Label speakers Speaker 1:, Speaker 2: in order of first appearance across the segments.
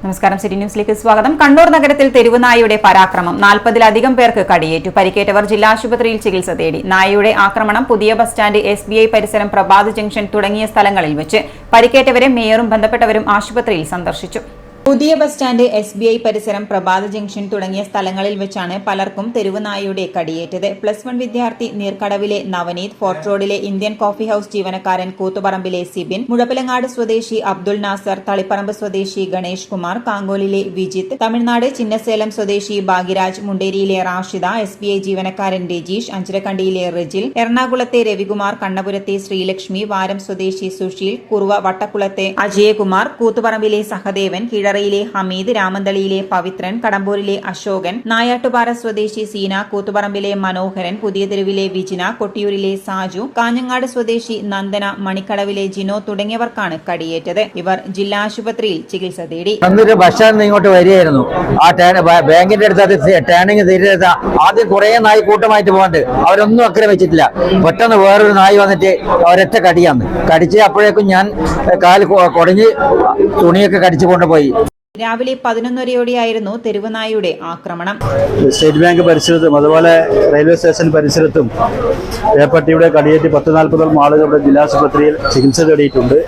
Speaker 1: നമസ്കാരം. സിറ്റി ന്യൂസിലേക്ക് സ്വാഗതം. കണ്ണൂർ നഗരത്തിൽ തെരുവ് നായയുടെ പരാക്രമം. 40-ലധികം പേർക്ക് കടിയേറ്റു. പരിക്കേറ്റവർ ജില്ലാ ആശുപത്രിയിൽ ചികിത്സ തേടി. നായയുടെ ആക്രമണം പുതിയ ബസ് സ്റ്റാൻഡ്, SBI പരിസരം, പ്രഭാത് ജംഗ്ഷൻ തുടങ്ങിയ സ്ഥലങ്ങളിൽ വെച്ച്. പരിക്കേറ്റവരെ മേയറും ബന്ധപ്പെട്ടവരും ആശുപത്രിയിൽ സന്ദർശിച്ചു. പുതിയ ബസ് സ്റ്റാൻഡ്, SBI പരിസരം, പ്രഭാത ജംഗ്ഷൻ തുടങ്ങിയ സ്ഥലങ്ങളിൽ വെച്ചാണ് പലർക്കും തെരുവ് നായയുടെ കടിയേറ്റത്. +1 വിദ്യാർത്ഥി, നീർക്കടവിലെ നവനീത്, ഫോർട്ട് റോഡിലെ ഇന്ത്യൻ കോഫി ഹൌസ് ജീവനക്കാരൻ, കൂത്തുപറമ്പിലെ സിബിൻ, മുഴപ്പിലങ്ങാട് സ്വദേശി അബ്ദുൾ നാസർ, തളിപ്പറമ്പ് സ്വദേശി ഗണേഷ് കുമാർ, കാങ്കോലിലെ വിജിത്ത്, തമിഴ്നാട് ചിന്നസേലം സ്വദേശി ഭാഗ്യരാജ്, മുണ്ടേരിയിലെ റാഷിദ, SBI ജീവനക്കാരൻ രജീഷ്, അഞ്ചരക്കണ്ടിയിലെ റിജിൽ, എറണാകുളത്തെ രവികുമാർ, കണ്ണപുരത്തെ ശ്രീലക്ഷ്മി, വാരം സ്വദേശി സുശീൽ, കുറുവ വട്ടക്കുളത്തെ അജയകുമാർ, കൂത്തുപറമ്പിലെ സഹദേവൻ, യിലെ ഹമീദ്, രാമന്തളിയിലെ പവിത്രൻ, കടമ്പൂരിലെ അശോകൻ, നായാട്ടുപാറ സ്വദേശി സീന, കൂത്തുപറമ്പിലെ മനോഹരൻ, പുതിയ തെരുവിലെ വിജിന, കൊട്ടിയൂരിലെ സാജു, കാഞ്ഞങ്ങാട് സ്വദേശി നന്ദന, മണിക്കടവിലെ ജിനോ തുടങ്ങിയവർക്കാണ് കടിയേറ്റത്. ഇവർ ജില്ലാ ആശുപത്രിയിൽ ചികിത്സ തേടി.
Speaker 2: ബസ് സ്റ്റാൻഡിൽ ഇങ്ങോട്ട് വരികയായിരുന്നു. ആ ബാങ്കിന്റെ അടുത്ത് ടേണിംഗ് തിരിഞ്ഞ ആദ്യം കുറെ നായി കൂട്ടമായിട്ട് പോകാണ്ട് അവരൊന്നും ആക്രമിച്ചിട്ടില്ല. പെട്ടെന്ന് വേറൊരു നായി വന്നിട്ട് ഒരൊറ്റ കടിയാന്ന് കടിച്ച് അപ്പോഴേക്കും ഞാൻ കാല് കുടഞ്ഞ് തുണിയൊക്കെ കടിച്ചു കൊണ്ടുപോയി.
Speaker 1: രാവിലെ 11:30യോടെയായിരുന്നു തെരുവ് നായയുടെ ആക്രമണം.
Speaker 3: സ്റ്റേറ്റ് ബാങ്ക് പരിസരത്തും അതുപോലെ റെയിൽവേ സ്റ്റേഷൻ പരിസരത്തും പട്ടിയുടെ കടിയേറ്റ് 10-40 ആളുകളുടെ ജില്ലാശുപത്രിയിൽ ചികിത്സ തേടിയിട്ടുണ്ട്.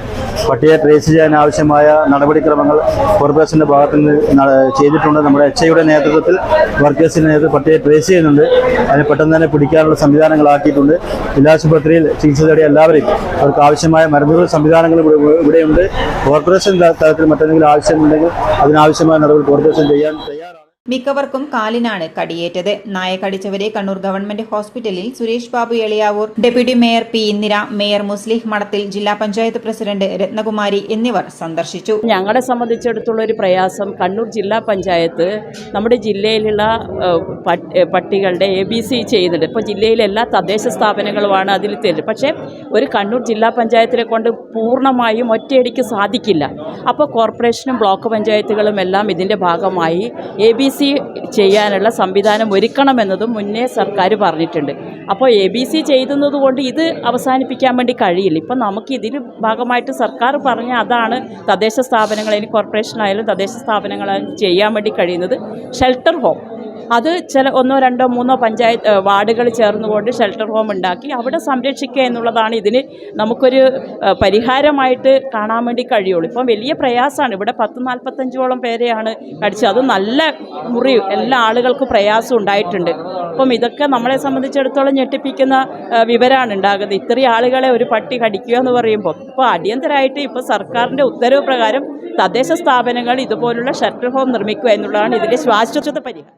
Speaker 3: പട്ടിയെ ട്രേസ് ചെയ്യാൻ ആവശ്യമായ നടപടിക്രമങ്ങൾ കോർപ്പറേഷന്റെ ഭാഗത്ത് നിന്ന് ചെയ്തിട്ടുണ്ട്. നമ്മുടെ HIയുടെ നേതൃത്വത്തിൽ, വർക്കേഴ്സിന്റെ നേതൃത്വത്തിൽ പട്ടിയെ ട്രേസ് ചെയ്യുന്നുണ്ട്. അതിനെ പെട്ടെന്ന് തന്നെ പിടിക്കാനുള്ള സംവിധാനങ്ങളാക്കിയിട്ടുണ്ട്. ജില്ലാശുപത്രിയിൽ ചികിത്സ തേടിയ എല്ലാവരെയും അവർക്ക് ആവശ്യമായ മരുന്നുകൾ സംവിധാനങ്ങൾ ഇവിടെയുണ്ട്. കോർപ്പറേഷൻ തലത്തിൽ മറ്റെന്തെങ്കിലും ആവശ്യമുണ്ടെങ്കിൽ അതിനാവശ്യമായ നടപടി കോർപ്പറേഷൻ ചെയ്യാൻ തയ്യാറാണ്.
Speaker 1: മിക്കവർക്കും കാലിനാണ് കടിയേറ്റത്. നായ കടിച്ചവരെ കണ്ണൂർ ഗവൺമെന്റ് ഹോസ്പിറ്റലിൽ Suresh Babu Eliyavoor, deputy mayor P. Indira, mayor മുസ്ലിഹ് മഠത്തിൽ, ജില്ലാ പഞ്ചായത്ത് പ്രസിഡന്റ് രത്നകുമാരി എന്നിവർ സന്ദർശിച്ചു.
Speaker 4: ഞങ്ങളെ സംബന്ധിച്ചിടത്തോളം ഒരു പ്രയാസം, കണ്ണൂർ ജില്ലാ പഞ്ചായത്ത് നമ്മുടെ ജില്ലയിലുള്ള പട്ടികളുടെ ABC ചെയ്യുന്നുണ്ട്. ഇപ്പോൾ ജില്ലയിലെ എല്ലാ തദ്ദേശ സ്ഥാപനങ്ങളുമാണ് അതിൽ തരുന്നത്. പക്ഷേ ഒരു കണ്ണൂർ ജില്ലാ പഞ്ചായത്തിനെ കൊണ്ട് പൂർണ്ണമായും ഒറ്റയടിക്ക് സാധിക്കില്ല. അപ്പോൾ കോർപ്പറേഷനും ബ്ലോക്ക് പഞ്ചായത്തുകളും എല്ലാം ഇതിൻ്റെ ഭാഗമായി ABC ചെയ്യാനുള്ള സംവിധാനം ഒരുക്കണമെന്നതും മുന്നേ സർക്കാർ പറഞ്ഞിട്ടുണ്ട്. അപ്പോൾ ABC ചെയ്യുന്നത് കൊണ്ട് ഇത് അവസാനിപ്പിക്കാൻ വേണ്ടി കഴിയില്ല. ഇപ്പം നമുക്ക് ഇതിന് ഭാഗമായിട്ട് സർക്കാർ പറഞ്ഞ അതാണ് തദ്ദേശ സ്ഥാപനങ്ങളായാലും കോർപ്പറേഷനായാലും തദ്ദേശ സ്ഥാപനങ്ങളായാലും ചെയ്യാൻ വേണ്ടി കഴിയുന്നത് ഷെൽട്ടർ ഹോം. അത് ചില 1, 2, 3 പഞ്ചായത്ത് വാർഡുകൾ ചേർന്നുകൊണ്ട് ഷെൽട്ടർ ഹോം ഉണ്ടാക്കി അവിടെ സംരക്ഷിക്കുക എന്നുള്ളതാണ് ഇതിന് നമുക്കൊരു പരിഹാരമായിട്ട് കാണാൻ വേണ്ടി കഴിയുള്ളൂ. ഇപ്പം വലിയ പ്രയാസമാണ്. ഇവിടെ 10-45ഓളം പേരെയാണ് കടിച്ചത്. അത് നല്ല മുറി, എല്ലാ ആളുകൾക്കും പ്രയാസം ഉണ്ടായിട്ടുണ്ട്. അപ്പം ഇതൊക്കെ നമ്മളെ സംബന്ധിച്ചിടത്തോളം ഞെട്ടിപ്പിക്കുന്ന വിവരമാണ് ഉണ്ടാകുന്നത്. ഇത്രയും ആളുകളെ ഒരു പട്ടി കടിക്കുക എന്ന് പറയുമ്പോൾ ഇപ്പോൾ അടിയന്തരമായിട്ട് ഇപ്പോൾ സർക്കാരിൻ്റെ ഉത്തരവ് പ്രകാരം തദ്ദേശ സ്ഥാപനങ്ങൾ ഇതുപോലുള്ള ഷെൽട്ടർ ഹോം നിർമ്മിക്കുക എന്നുള്ളതാണ് ഇതിൻ്റെ ശാശ്വത പരിഹാരം.